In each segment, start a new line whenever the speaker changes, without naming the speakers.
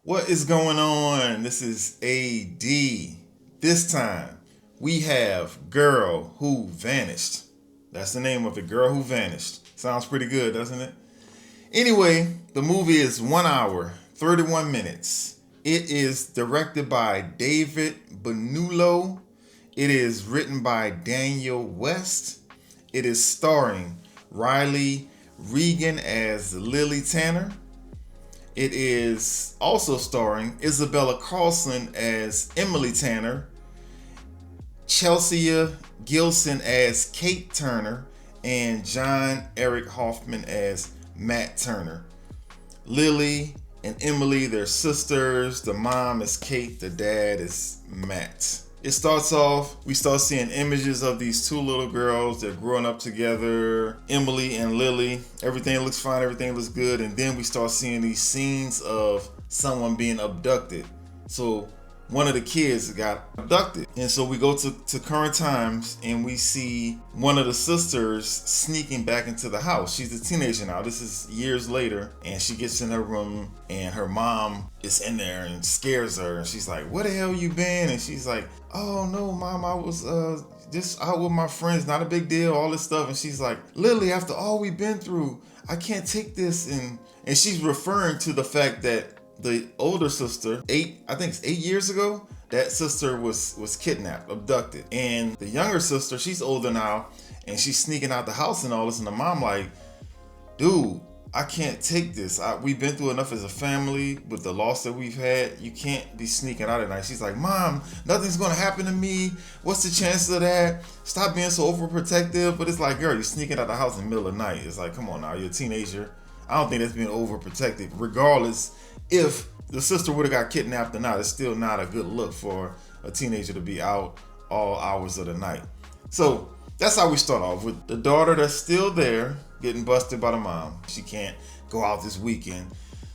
What is going on? This is AD. This time we have Girl Who Vanished. That's the name of it, Girl Who Vanished. Sounds pretty good, doesn't it? Anyway, the movie is 1 hour, 31 minutes. It is directed by David Benulo. It is written by Daniel West. It is starring Riley Regan as Lily Tanner. It is also starring Isabella Carlson as Emily Tanner, Chelsea Gilson as Kate Turner, and John Eric Hoffman as Matt Turner. Lily and Emily, they're sisters. The mom is Kate, the dad is Matt. It starts off, we start seeing images of these two little girls. They're growing up together, Emily and Lily. Everything looks fine, everything looks good. And then we start seeing these scenes of someone being abducted. So one of the kids got abducted. And so we go to current times and we see one of the sisters sneaking back into the house. She's a teenager now. This is years later. And she gets in her room and her mom is in there and scares her. And she's like, "Where the hell you been?" And she's like, "Oh no, mom, I was just out with my friends, not a big deal, all this stuff." And she's like, "Lily, after all we've been through, I can't take this." And she's referring to the fact that the older sister, I think it's 8 years ago, that sister was kidnapped, abducted. And the younger sister, she's older now, and she's sneaking out the house and all this. And the mom like, "Dude, I can't take this. We've been through enough as a family with the loss that we've had. You can't be sneaking out at night." She's like, "Mom, nothing's gonna happen to me. What's the chance of that? Stop being so overprotective." But it's like, girl, you're sneaking out the house in the middle of the night. It's like, come on now, you're a teenager. I don't think that's being overprotective. Regardless, if the sister would have got kidnapped or not, it's still not a good look for a teenager to be out all hours of the night. So that's how we start off with the daughter that's still there getting busted by the mom. She can't go out this weekend.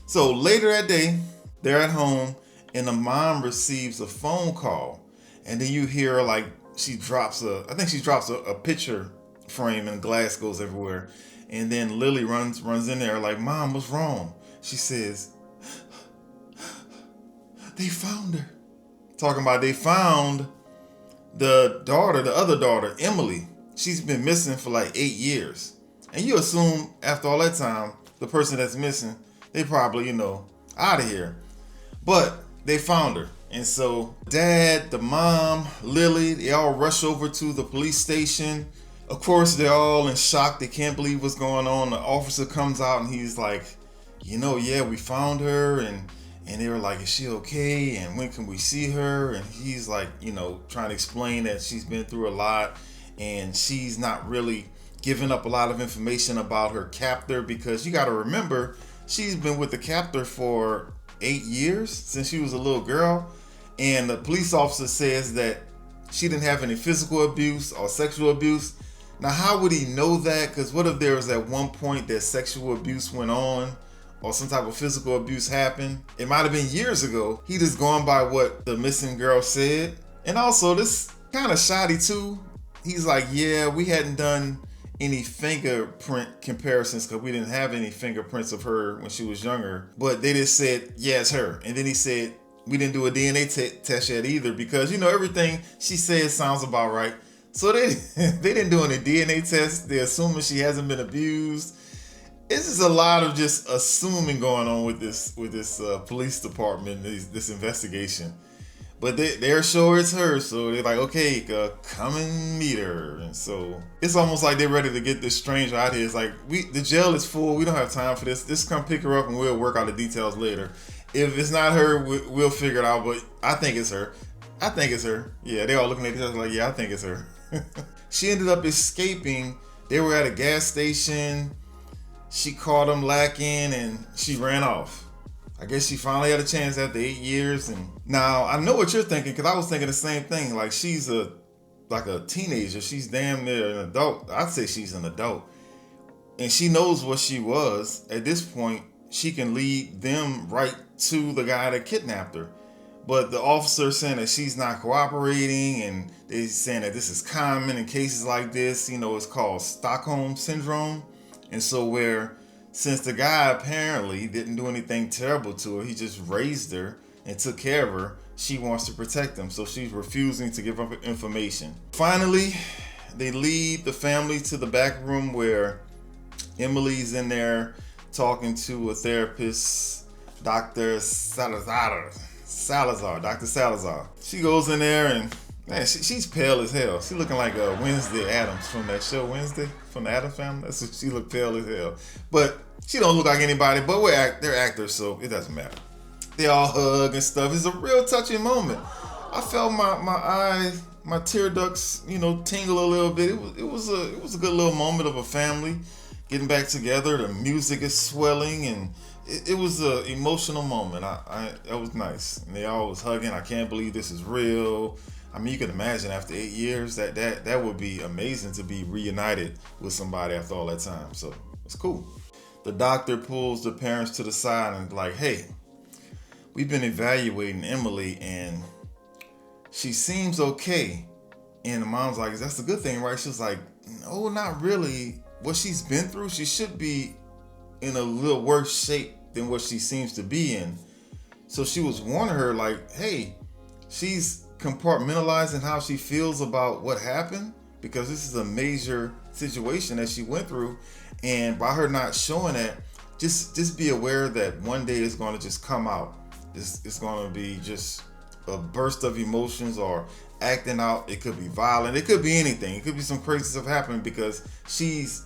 So later that day, they're at home and the mom receives a phone call. And then you hear like she drops a picture frame and glass goes everywhere. And then Lily runs in there like, "Mom, what's wrong?" She says, "They found her." Talking about they found the other daughter, Emily. She's been missing for like 8 years. And you assume after all that time, the person that's missing, they probably, out of here. But they found her. And so dad, the mom, Lily, they all rush over to the police station. Of course, they're all in shock. They can't believe what's going on. The officer comes out and he's like, "Yeah, we found her." And they were like, "Is she okay? And when can we see her?" And he's like, trying to explain that she's been through a lot and she's not really giving up a lot of information about her captor, because you got to remember, she's been with the captor for 8 years since she was a little girl. And the police officer says that she didn't have any physical abuse or sexual abuse. Now, how would he know that? Because what if there was at one point that sexual abuse went on or some type of physical abuse happened? It might have been years ago. He just going by what the missing girl said. And also, this kind of shoddy too. He's like, "Yeah, we hadn't done any fingerprint comparisons because we didn't have any fingerprints of her when she was younger. But they just said, yeah, it's her." And then he said, "We didn't do a DNA test yet either because, everything she says sounds about right." So they didn't do any DNA tests. They're assuming she hasn't been abused. It's just a lot of just assuming going on with this police department, this investigation. But they're sure it's her, so they're like, "Okay, come and meet her." And so it's almost like they're ready to get this stranger out here. It's like, the jail is full. We don't have time for this. Just come pick her up and we'll work out the details later. If it's not her, we'll figure it out. But I think it's her. I think it's her. Yeah, they all looking at each other like, "Yeah, I think it's her." She ended up escaping. They were at a gas station. She caught them lacking and she ran off. I guess she finally had a chance after 8 years. And now I know what you're thinking, because I was thinking the same thing. Like, she's like a teenager. She's damn near an adult. I'd say she's an adult. And she knows what she was. At this point, she can lead them right to the guy that kidnapped her. But the officer saying that she's not cooperating, and they're saying that this is common in cases like this. It's called Stockholm Syndrome. And so where since the guy apparently didn't do anything terrible to her, he just raised her and took care of her, she wants to protect him. So she's refusing to give up information. Finally, they lead the family to the back room where Emily's in there talking to a therapist, Dr. Salazar. Dr. Salazar. She goes in there and man, she's pale as hell. She looking like Wednesday Addams from that show Wednesday from the Addams Family. That's what she look pale as hell. But she don't look like anybody. But they're actors, so it doesn't matter. They all hug and stuff. It's a real touching moment. I felt my tear ducts, tingle a little bit. It was a good little moment of a family getting back together. The music is swelling and it was an emotional moment. That was nice. And they all was hugging. I can't believe this is real. I mean, you can imagine after 8 years that would be amazing to be reunited with somebody after all that time. So it's cool. The doctor pulls the parents to the side and like, hey, we've been evaluating Emily and she seems okay. And the mom's like, that's a good thing, right? She was like, no, not really. What she's been through, she should be in a little worse shape than what she seems to be in. So she was warning her like, hey, she's compartmentalizing how she feels about what happened because this is a major situation that she went through. And by her not showing that, just be aware that one day it's going to just come out. It's going to be just a burst of emotions or acting out. It could be violent. It could be anything. It could be some crazy stuff happening because she's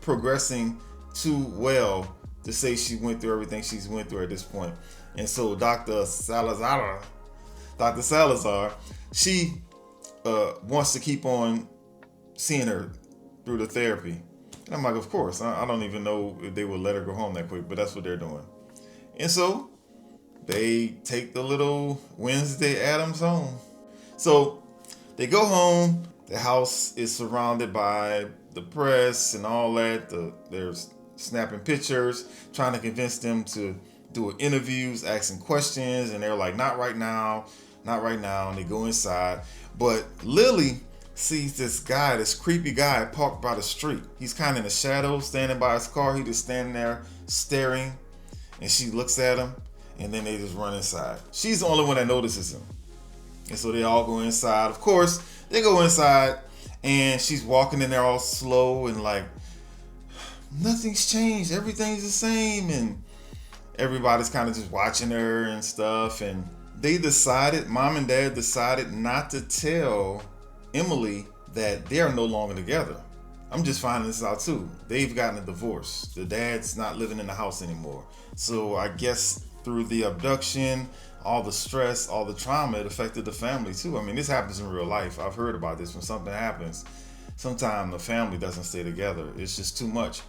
progressing too well to say she went through everything she's went through at this point. And so Dr. Salazar, she wants to keep on seeing her through the therapy. And I'm like, of course. I don't even know if they would let her go home that quick, but that's what they're doing. And so they take the little Wednesday Addams home. So they go home. The house is surrounded by the press and all that. There's snapping pictures, trying to convince them to do interviews, asking questions, and they're like, not right now, and they go inside. But Lily sees this creepy guy parked by the street. He's kind of in the shadows, standing by his car. He just standing there staring, and she looks at him, and then they just run inside. She's the only one that notices him. And so they all go inside. Of course, they go inside, and she's walking in there all slow and like, nothing's changed. Everything's the same. And everybody's kind of just watching her and stuff. And mom and dad decided not to tell Emily that they are no longer together. I'm just finding this out too. They've gotten a divorce. The dad's not living in the house anymore. So I guess through the abduction, all the stress, all the trauma, it affected the family too. I mean, this happens in real life. I've heard about this. When something happens, sometimes the family doesn't stay together. It's just too much.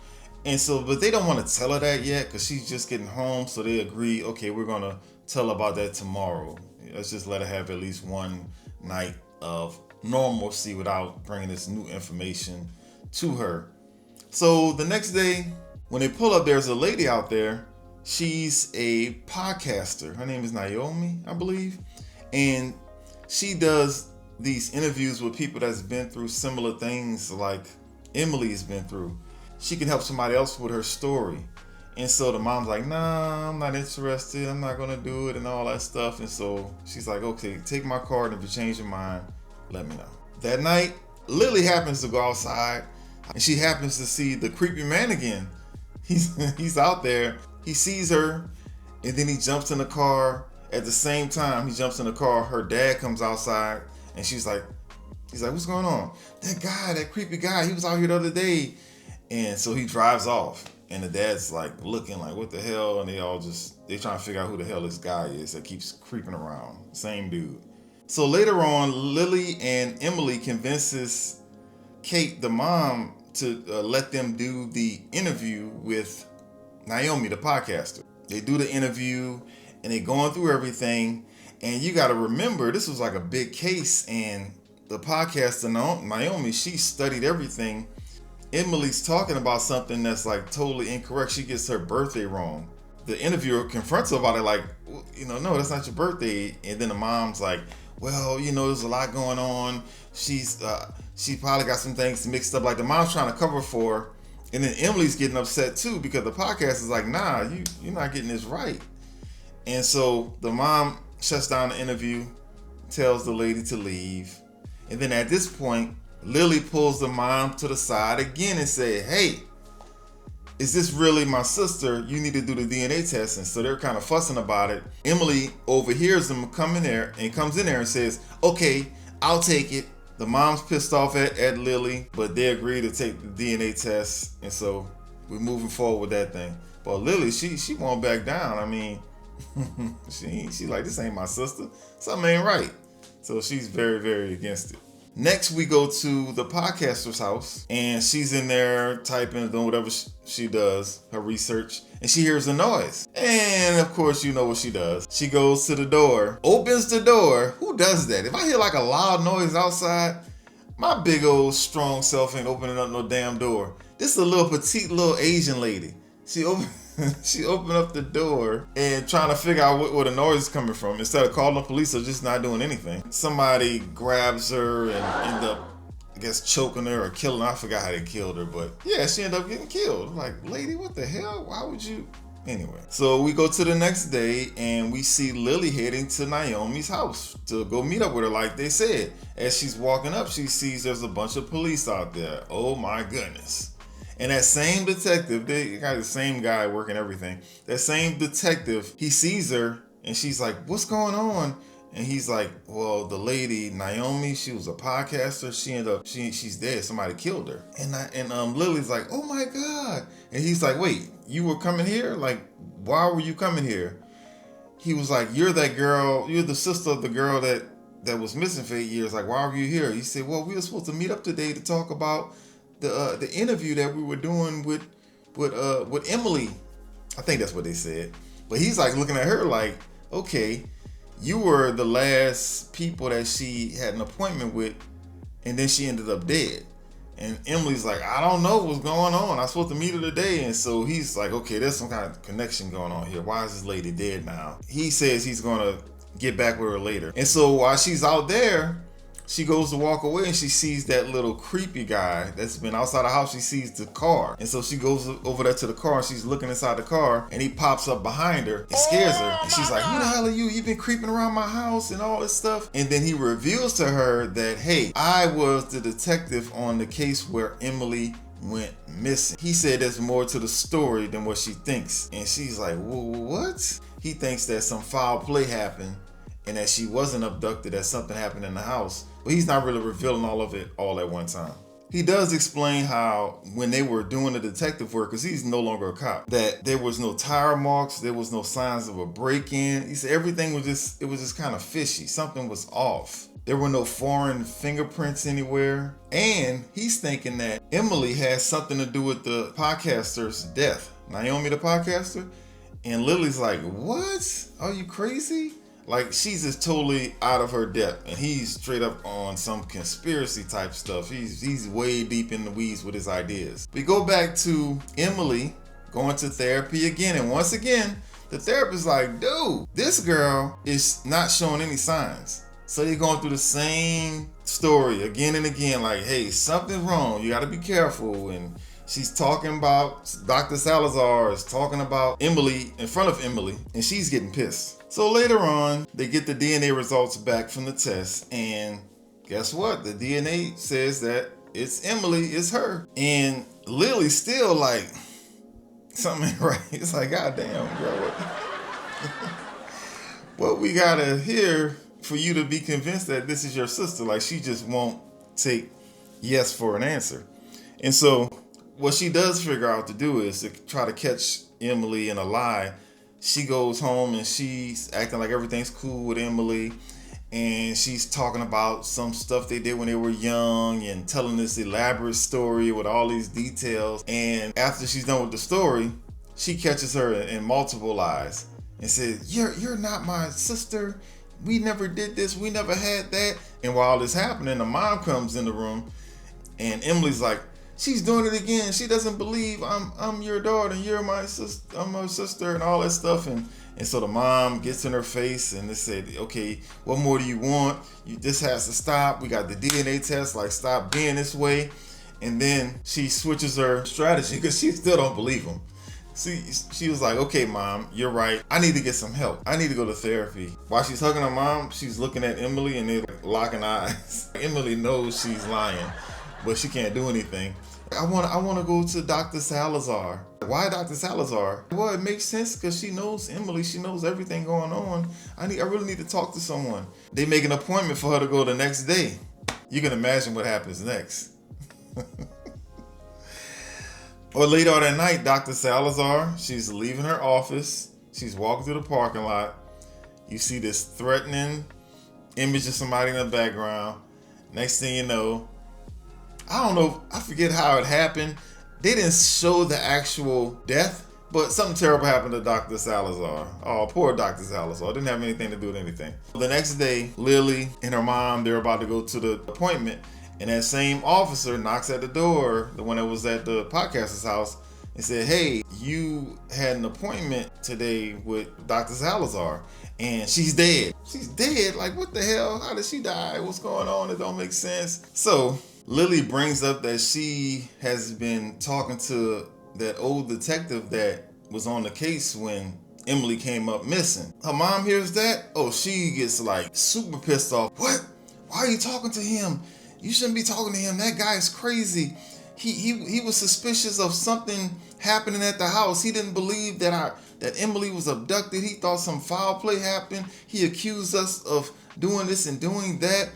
And so, but they don't want to tell her that yet because she's just getting home. So they agree, okay, we're going to tell her about that tomorrow. Let's just let her have at least one night of normalcy without bringing this new information to her. So the next day, when they pull up, there's a lady out there. She's a podcaster. Her name is Naomi, I believe. And she does these interviews with people that's been through similar things like Emily's been through. She can help somebody else with her story. And so the mom's like, nah, I'm not interested. I'm not going to do it and all that stuff. And so she's like, okay, take my card. And if you change your mind, let me know. That night, Lily happens to go outside and she happens to see the creepy man again. He's out there. He sees her and then he jumps in the car. At the same time he jumps in the car, her dad comes outside and he's like, what's going on? That creepy guy, he was out here the other day. And so he drives off and the dad's like looking like, what the hell? And they trying to figure out who the hell this guy is that keeps creeping around. Same dude. So later on, Lily and Emily convinces Kate, the mom, to let them do the interview with Naomi, the podcaster. They do the interview and they're going through everything. And you got to remember, this was like a big case. And the podcaster, Naomi, she studied everything. Emily's talking about something that's like totally incorrect. She gets her birthday wrong. The interviewer confronts her about it like, no, that's not your birthday. And then the mom's like, well, there's a lot going on. She probably got some things mixed up. Like the mom's trying to cover for her. And then Emily's getting upset too because the podcast is like, nah, you're not getting this right. And so the mom shuts down the interview, tells the lady to leave. And then at this point, Lily pulls the mom to the side again and say, hey, is this really my sister? You need to do the DNA test. And so they're kind of fussing about it. Emily overhears them come in there and comes in there and says, okay, I'll take it. The mom's pissed off at Lily, but they agree to take the DNA test. And so we're moving forward with that thing. But Lily, she won't back down. I mean, she like, this ain't my sister. Something ain't right. So she's very, very against it. Next, we go to the podcaster's house, and she's in there typing, doing whatever she does, her research, and she hears a noise. And of course, you know what she does. She goes to the door, opens the door. Who does that? If I hear like a loud noise outside, my big old strong self ain't opening up no damn door. This is a little petite little Asian lady. She opened up the door and trying to figure out where the noise is coming from. Instead of calling the police or just not doing anything, somebody grabs her and end up, I guess, choking her or killing her. I forgot how they killed her, but yeah, she ended up getting killed. Like, lady, what the hell? Why would you? Anyway, so we go to the next day and we see Lily heading to Naomi's house to go meet up with her like they said. As she's walking up, she sees there's a bunch of police out there. Oh my goodness. And that same detective, they got the same guy working everything. That same detective, he sees her and she's like, what's going on? And he's like, well, the lady, Naomi, she was a podcaster. She ended up, she's dead. Somebody killed her. And Lily's like, oh my God. And he's like, wait, you were coming here? Like, why were you coming here? He was like, you're that girl, you're the sister of the girl that was missing for 8 years. Like, why were you here? He said, well, we were supposed to meet up today to talk about the interview that we were doing with Emily. I think that's what they said. But he's like looking at her like, okay, you were the last people that she had an appointment with, and then she ended up dead. And Emily's like, I don't know what's going on. I was supposed to meet her today. And so he's like, okay, there's some kind of connection going on here. Why is this lady dead now? He says he's gonna get back with her later. And so while she's out there, she goes to walk away and she sees that little creepy guy that's been outside the house. She sees the car. And so she goes over there to the car and she's looking inside the car and he pops up behind her and scares her. And she's like, who the hell are you? You've been creeping around my house and all this stuff. And then he reveals to her that, hey, I was the detective on the case where Emily went missing. He said there's more to the story than what she thinks. And she's like, what? He thinks that some foul play happened and that she wasn't abducted, that something happened in the house. But he's not really revealing all of it all at one time. He does explain how when they were doing the detective work, because he's no longer a cop, that there was no tire marks, there was no signs of a break-in. He said everything was just kind of fishy. Something was off. There were no foreign fingerprints anywhere. And he's thinking that Emily has something to do with the podcaster's death. Naomi the podcaster. And Lily's like, what? Are you crazy? Like, she's just totally out of her depth, and he's straight up on some conspiracy type stuff. He's way deep in the weeds with his ideas. We go back to Emily going to therapy again, and once again, the therapist's like, dude, this girl is not showing any signs. So you're going through the same story again and again, like, hey, something's wrong. You got to be careful. And she's talking about, Dr. Salazar is talking about Emily in front of Emily, and she's getting pissed. So later on, they get the DNA results back from the test, and guess what? The DNA says that it's Emily, it's her. And Lily's still like, something ain't right. It's like, God damn, girl, what we gotta hear for you to be convinced that this is your sister? Like, she just won't take yes for an answer. And so what she does figure out to do is to try to catch Emily in a lie. She goes home and she's acting like everything's cool with Emily, and she's talking about some stuff they did when they were young and telling this elaborate story with all these details. And after she's done with the story, she catches her in multiple lies and says, you're not my sister. We never did this. We never had that. And while this happening, the mom comes in the room and Emily's like, she's doing it again. She doesn't believe I'm your daughter and you're my sister. I'm her sister and all that stuff. And so the mom gets in her face and they said, okay, what more do you want? This has to stop. We got the DNA test. Like, stop being this way. And then she switches her strategy because she still don't believe him. She was like, okay, Mom, you're right. I need to get some help. I need to go to therapy. While she's hugging her mom, she's looking at Emily and they're like locking eyes. Emily knows she's lying, but she can't do anything. I want to go to Dr. Salazar. Why Dr. Salazar? Well, it makes sense because she knows Emily. She knows everything going on. I really need to talk to someone. They make an appointment for her to go the next day. You can imagine what happens next. Or later on that night, Dr. Salazar, she's leaving her office. She's walking through the parking lot. You see this threatening image of somebody in the background. Next thing you know, I don't know, I forget how it happened. They didn't show the actual death, but something terrible happened to Dr. Salazar. Oh, poor Dr. Salazar. Didn't have anything to do with anything. The next day, Lily and her mom, they're about to go to the appointment. And that same officer knocks at the door, the one that was at the podcaster's house, and said, hey, you had an appointment today with Dr. Salazar, and she's dead. She's dead? Like, what the hell? How did she die? What's going on? It don't make sense. So Lily brings up that she has been talking to that old detective that was on the case when Emily came up missing. Her mom hears that. Oh, she gets like super pissed off. What? Why are you talking to him? You shouldn't be talking to him. That guy is crazy. He was suspicious of something happening at the house. He didn't believe that Emily was abducted. He thought some foul play happened. He accused us of doing this and doing that.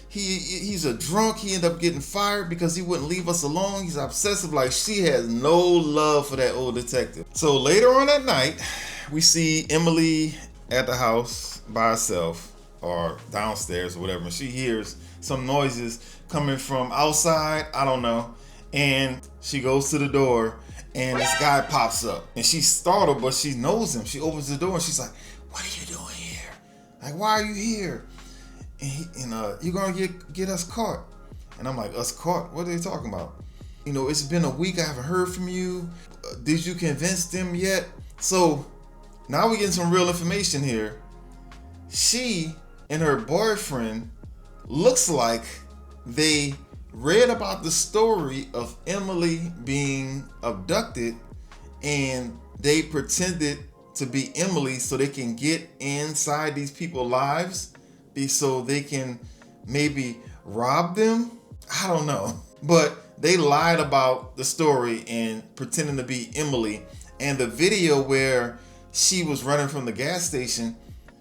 He's a drunk. He ended up getting fired because he wouldn't leave us alone. He's obsessive. Like, she has no love for that old detective. So later on that night, we see Emily at the house by herself or downstairs or whatever. And she hears some noises coming from outside. I don't know. And she goes to the door and this guy pops up. And she's startled, but she knows him. She opens the door and she's like, what are you doing here? Like, why are you here? And you're gonna get us caught. And I'm like, us caught? What are they talking about? You know, it's been a week. I haven't heard from you. Did you convince them yet? So now we're getting some real information here. She and her boyfriend looks like they read about the story of Emily being abducted and they pretended to be Emily so they can get inside these people's lives so they can maybe rob them. I don't know. But they lied about the story and pretending to be Emily. And the video where she was running from the gas station,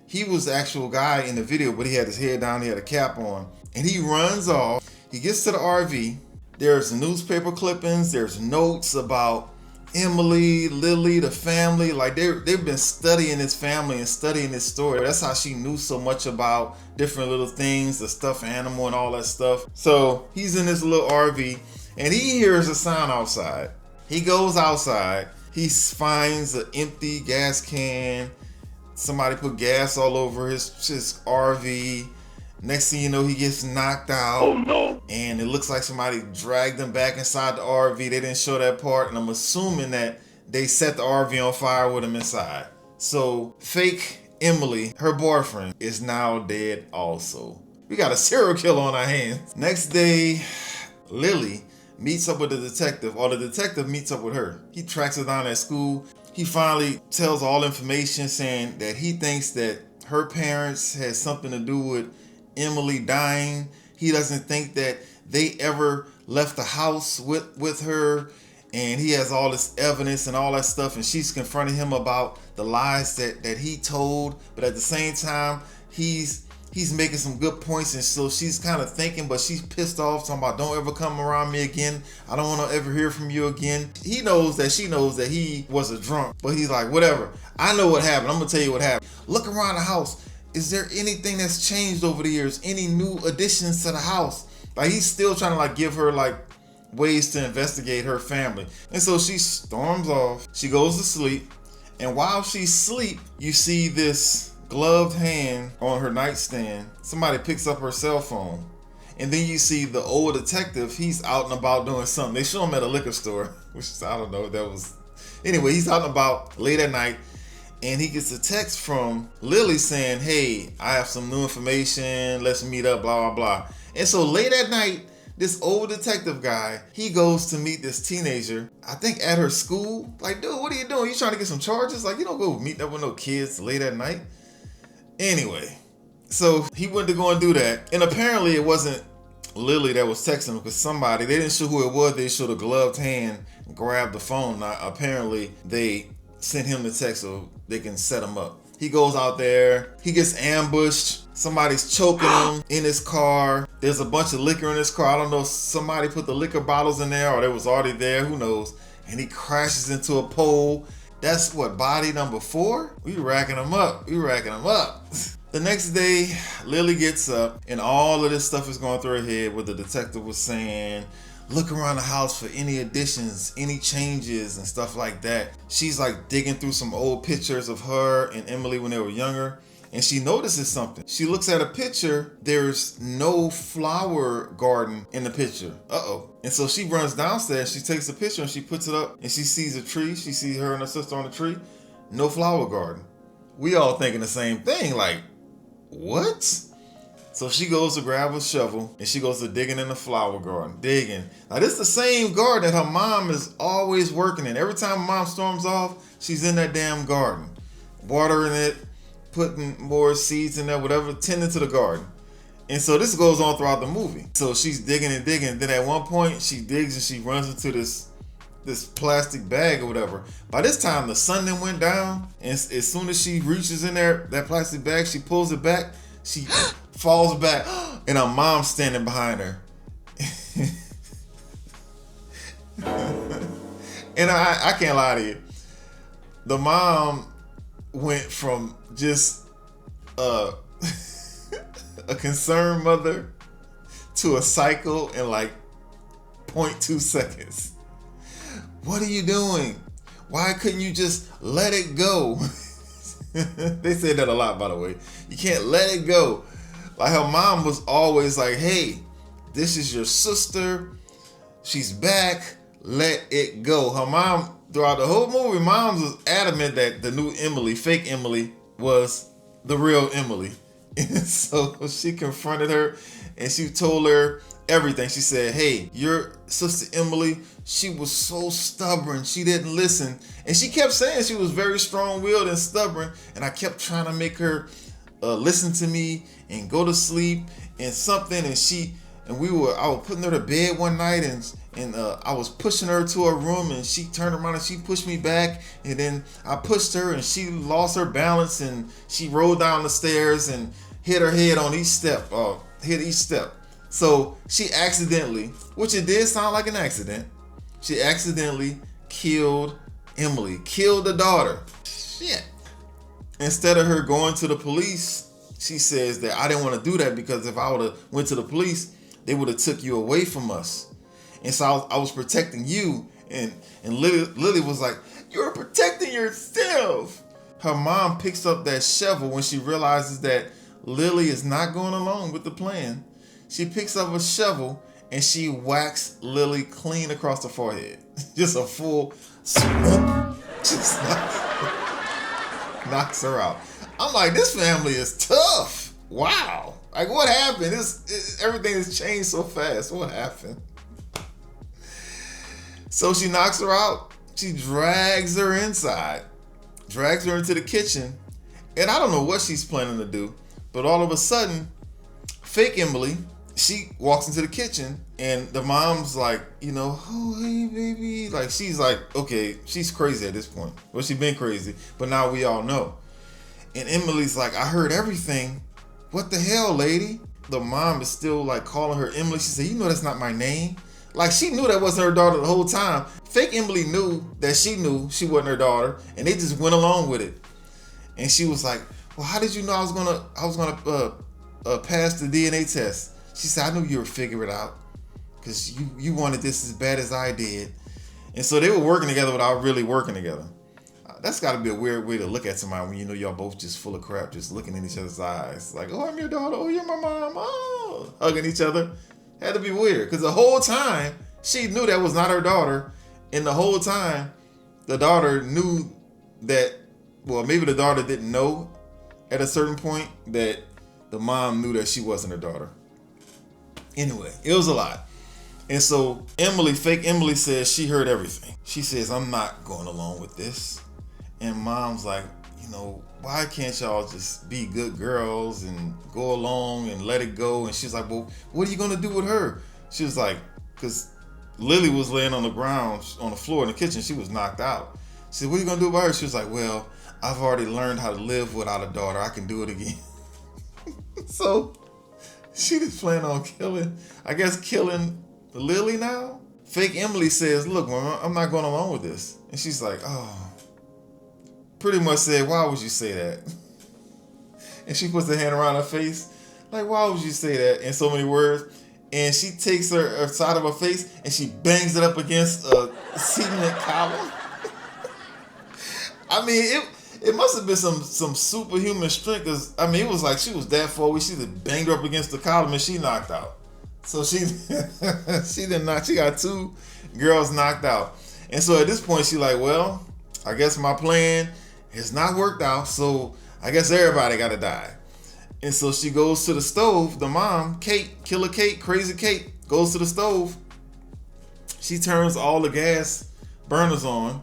he was the actual guy in the video, but he had his head down, he had a cap on. And he runs off. He gets to the RV. There's newspaper clippings. There's notes about Emily, Lily, the family. Like they've been studying this family and studying this story. That's how she knew so much about different little things, the stuffed animal and all that stuff. So he's in this little RV and he hears a sound outside. He goes outside. He finds an empty gas can. Somebody put gas all over his RV. Next thing you know, he gets knocked out. Oh no. And it looks like somebody dragged him back inside the RV. They didn't show that part. And I'm assuming that they set the RV on fire with him inside. So fake Emily, her boyfriend, is now dead also. We got a serial killer on our hands. Next day, Lily meets up with the detective, or the detective meets up with her. He tracks her down at school. He finally tells all information saying that he thinks that her parents had something to do with Emily dying. He doesn't think that they ever left the house with her, and he has all this evidence and all that stuff, and she's confronting him about the lies that he told, but at the same time he's making some good points, and so she's kind of thinking, but she's pissed off, talking about don't ever come around me again. I don't want to ever hear from you again. He knows that she knows that he was a drunk, but he's like, whatever. I know what happened. I'm gonna tell you what happened. Look around the house. Is there anything that's changed over the years? Any new additions to the house? Like, he's still trying to like give her like ways to investigate her family. And so she storms off. She goes to sleep. And while she's asleep, you see this gloved hand on her nightstand. Somebody picks up her cell phone. And then you see the old detective. He's out and about doing something. They show him at a liquor store, which is, I don't know, that was... Anyway, he's out and about late at night. And he gets a text from Lily saying, hey, I have some new information. Let's meet up, blah, blah, blah. And so late at night, This old detective guy, he goes to meet this teenager, I think at her school. Like, dude, what are you doing? You trying to get some charges? Like, you don't go meet up with no kids late at night. Anyway, so he went to go and do that. And apparently it wasn't Lily that was texting him, because somebody, they didn't show who it was. They showed a gloved hand grab the phone. Now, apparently they sent him the text so they can set him up. He goes out there. He gets ambushed. Somebody's choking him in his car. There's a bunch of liquor in his car. I don't know if somebody put the liquor bottles in there or they was already there. Who knows? And he crashes into a pole. That's what, body number 4? We racking him up. The next day, Lily gets up and all of this stuff is going through her head, what the detective was saying. Look around the house for any additions, any changes and stuff like that. She's like digging through some old pictures of her and Emily when they were younger. And she notices something. She looks at a picture. There's no flower garden in the picture. Uh-oh. And so she runs downstairs. She takes the picture and she puts it up and she sees a tree. She sees her and her sister on the tree. No flower garden. We all thinking the same thing. Like, what? So she goes to grab a shovel and she goes to digging in the flower garden. Digging. Now this is the same garden that her mom is always working in. Every time mom storms off, she's in that damn garden. Watering it, putting more seeds in there, whatever, tending to the garden. And so this goes on throughout the movie. So she's digging and digging. Then at one point she digs and she runs into this plastic bag or whatever. By this time the sun then went down, and as soon as she reaches in there, that plastic bag, she pulls it back, she falls back, and her mom's standing behind her. And I can't lie to you. The mom went from just a concerned mother to a psycho in like 0.2 seconds. What are you doing? Why couldn't you just let it go? They said that a lot, by the way. You can't let it go. Like her mom was always like, hey, this is your sister. She's back. Let it go. Her mom, throughout the whole movie, mom was adamant that the new Emily, fake Emily, was the real Emily. And so she confronted her and she told her everything. She said, hey, your sister Emily, she was so stubborn. She didn't listen. And she kept saying she was very strong-willed and stubborn. And I kept trying to make her listen to me and go to sleep and something. And I was putting her to bed one night and I was pushing her to her room and she turned around and she pushed me back. And then I pushed her and she lost her balance and she rolled down the stairs and hit her head on each step. So she accidentally, which it did sound like an accident, she accidentally killed Emily, killed the daughter. Shit. Instead of her going to the police, she says that I didn't want to do that because if I would have went to the police, they would have took you away from us. And so I was protecting you. And Lily was like, you're protecting yourself. Her mom picks up that shovel when she realizes that Lily is not going along with the plan. She picks up a shovel and she whacks Lily clean across the forehead. Just a full swoop. Just knocks her out. I'm like, this family is tough. Wow. Like, what happened? Everything has changed so fast. What happened? So she knocks her out. She drags her inside. Drags her into the kitchen. And I don't know what she's planning to do. But all of a sudden, fake Emily, she walks into the kitchen and the mom's like, oh, hey, baby. Like, she's like, okay, she's crazy at this point. Well, she's been crazy, but now we all know. And Emily's like, I heard everything. What the hell, lady? The mom is still like calling her Emily. She said, that's not my name. Like, she knew that wasn't her daughter the whole time. Fake Emily knew that she knew she wasn't her daughter, and they just went along with it. And she was like, well, how did you know I was gonna pass the DNA test? She said, I knew you would figure it out because you wanted this as bad as I did. And so they were working together without really working together. That's got to be a weird way to look at somebody when you know y'all both just full of crap, just looking in each other's eyes. Like, oh, I'm your daughter. Oh, you're my mom. Oh, hugging each other. Had to be weird because the whole time she knew that was not her daughter. And the whole time the daughter knew that, well, maybe the daughter didn't know at a certain point that the mom knew that she wasn't her daughter. Anyway, it was a lot. And so fake Emily says she heard everything. She says, I'm not going along with this. And mom's like, why can't y'all just be good girls and go along and let it go? And she's like, well, what are you going to do with her? She was like, because Lily was laying on the ground, on the floor in the kitchen. She was knocked out. She said, what are you going to do about her? She was like, well, I've already learned how to live without a daughter. I can do it again. So she just planned on killing Lily now. Fake Emily says, look, Mom, I'm not going along with this. And she's like, oh, pretty much said, why would you say that? And she puts her hand around her face, like, why would you say that in so many words? And she takes her side of her face and she bangs it up against a cement column. I mean, it must have been some superhuman strength, because I mean, it was like she was that far away. She just banged her up against the column and she knocked out. So she got two girls knocked out. And so at this point, she's like, well, I guess my plan has not worked out, so I guess everybody got to die. And so she goes to the stove. The mom, Kate, Killer Kate, Crazy Kate, goes to the stove. She turns all the gas burners on.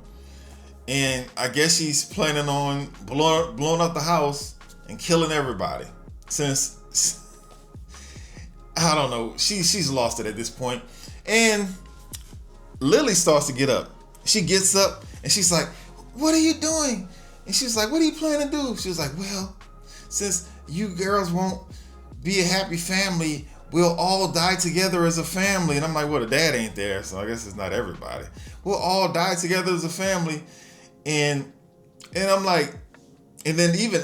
And I guess she's planning on blowing up the house and killing everybody. Since, I don't know, she's lost it at this point. And Lily starts to get up. She gets up and she's like, what are you doing? And she's like, what are you planning to do? She was like, well, since you girls won't be a happy family, we'll all die together as a family. And I'm like, well, the dad ain't there, so I guess it's not everybody. We'll all die together as a family. And I'm like, and then even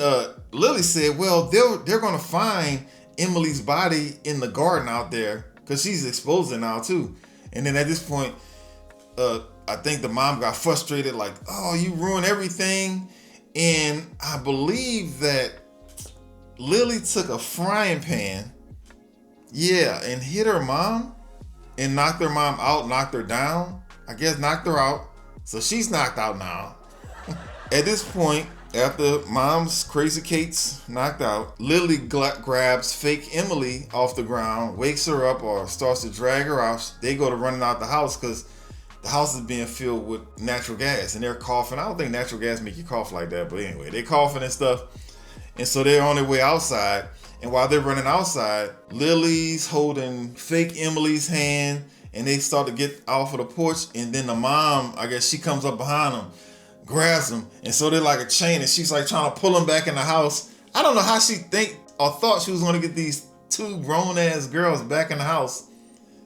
Lily said, well, they're gonna find Emily's body in the garden out there, because she's exposed it now too. And then at this point, I think the mom got frustrated, like, oh, you ruined everything. And I believe that Lily took a frying pan, and hit her mom and knocked her mom out, knocked her down. I guess knocked her out. So she's knocked out now. At this point, after mom's Crazy Kate's knocked out, Lily grabs fake Emily off the ground, wakes her up, or starts to drag her out. They go to running out the house because the house is being filled with natural gas, and they're coughing. I don't think natural gas make you cough like that, but anyway, they're coughing and stuff. And so they're on their way outside. And while they're running outside, Lily's holding fake Emily's hand, and they start to get off of the porch. And then the mom, I guess she comes up behind them, grabs them, and so they're like a chain, and she's like trying to pull them back in the house. I don't know how she thought she was going to get these two grown ass girls back in the house.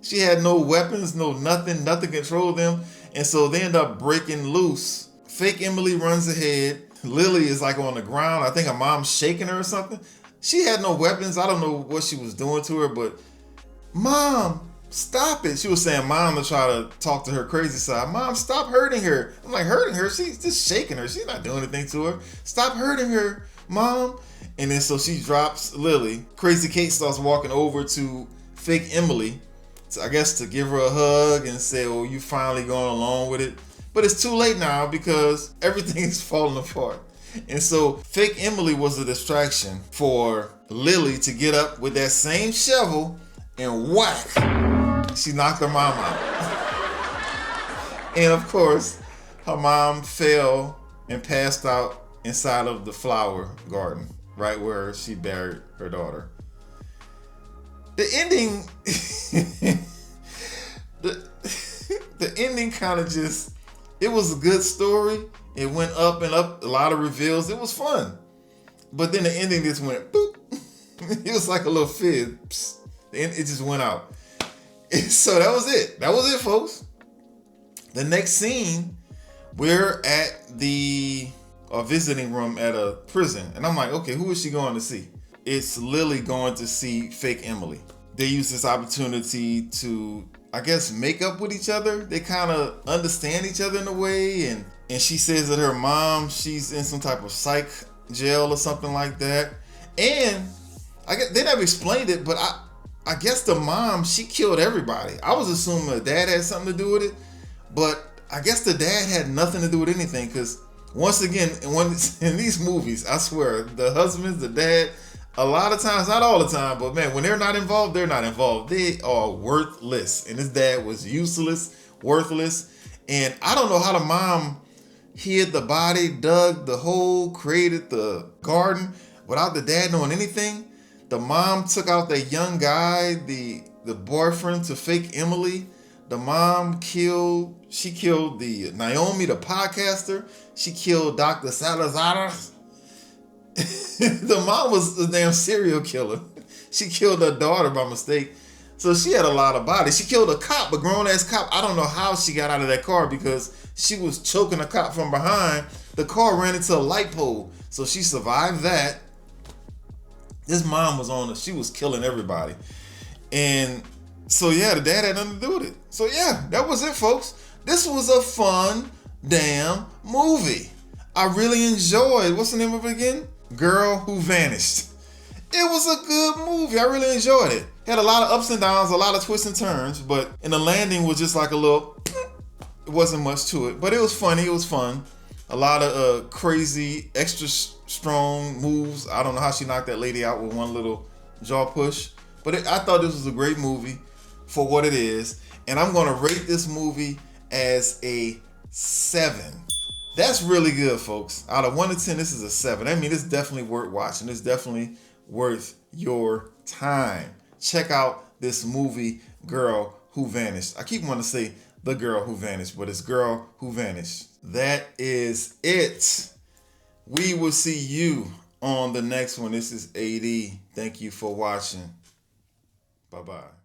She had no weapons, nothing controlled them, and so they end up breaking loose. Fake Emily runs ahead. Lily is like on the ground. I think her mom's shaking her or something. She had no weapons. I don't know what she was doing to her, but Mom, stop it. She was saying Mom to try to talk to her crazy side. Mom, stop hurting her. I'm like, hurting her? She's just shaking her. She's not doing anything to her. Stop hurting her, Mom. And then so she drops Lily. Crazy Kate starts walking over to fake Emily, I guess to give her a hug and say, oh, you finally going along with it. But it's too late now because everything is falling apart. And so fake Emily was a distraction for Lily to get up with that same shovel and whack. She knocked her mom out. And of course, her mom fell and passed out inside of the flower garden, right where she buried her daughter. The ending, the ending kind of just, it was a good story. It went up and up, a lot of reveals. It was fun. But then the ending just went boop. It was like a little fizz. Psst. It just went out. And so that was it. That was it, folks. The next scene, we're at the visiting room at a prison. And I'm like, okay, who is she going to see? It's Lily going to see fake Emily. They use this opportunity to, I guess, make up with each other. They kind of understand each other in a way. And she says that her mom, she's in some type of psych jail or something like that. And I guess they never explained it, but I guess the mom, she killed everybody. I was assuming the dad had something to do with it, but I guess the dad had nothing to do with anything, because once again, in these movies, I swear, the husbands, the dad, A lot of times, not all the time, but man, when they're not involved, they're not involved. They are worthless. And his dad was useless, worthless. And I don't know how the mom hid the body, dug the hole, created the garden without the dad knowing anything. The mom took out that young guy, the boyfriend, to fake Emily. The mom killed the Naomi, the podcaster. She killed Dr. Salazar. The mom was the damn serial killer. She killed her daughter by mistake. So she had a lot of bodies. She killed a cop, a grown-ass cop. I don't know how she got out of that car because she was choking a cop from behind. The car ran into a light pole. So she survived that. This mom was on her. She was killing everybody. And so yeah, the dad had nothing to do with it. So yeah, that was it, folks. This was a fun damn movie. I really enjoyed, what's the name of it again? Girl Who Vanished. It was a good movie. I really enjoyed it. Had a lot of ups and downs, a lot of twists and turns, and the landing was just like a little, it wasn't much to it, but it was funny, it was fun. A lot of crazy, extra strong moves. I don't know how she knocked that lady out with one little jaw push, but I thought this was a great movie for what it is, and I'm gonna rate this movie as a 7. That's really good, folks. Out of 1 to 10, this is a 7. I mean, it's definitely worth watching. It's definitely worth your time. Check out this movie, Girl Who Vanished. I keep wanting to say The Girl Who Vanished, but it's Girl Who Vanished. That is it. We will see you on the next one. This is AD. Thank you for watching. Bye-bye.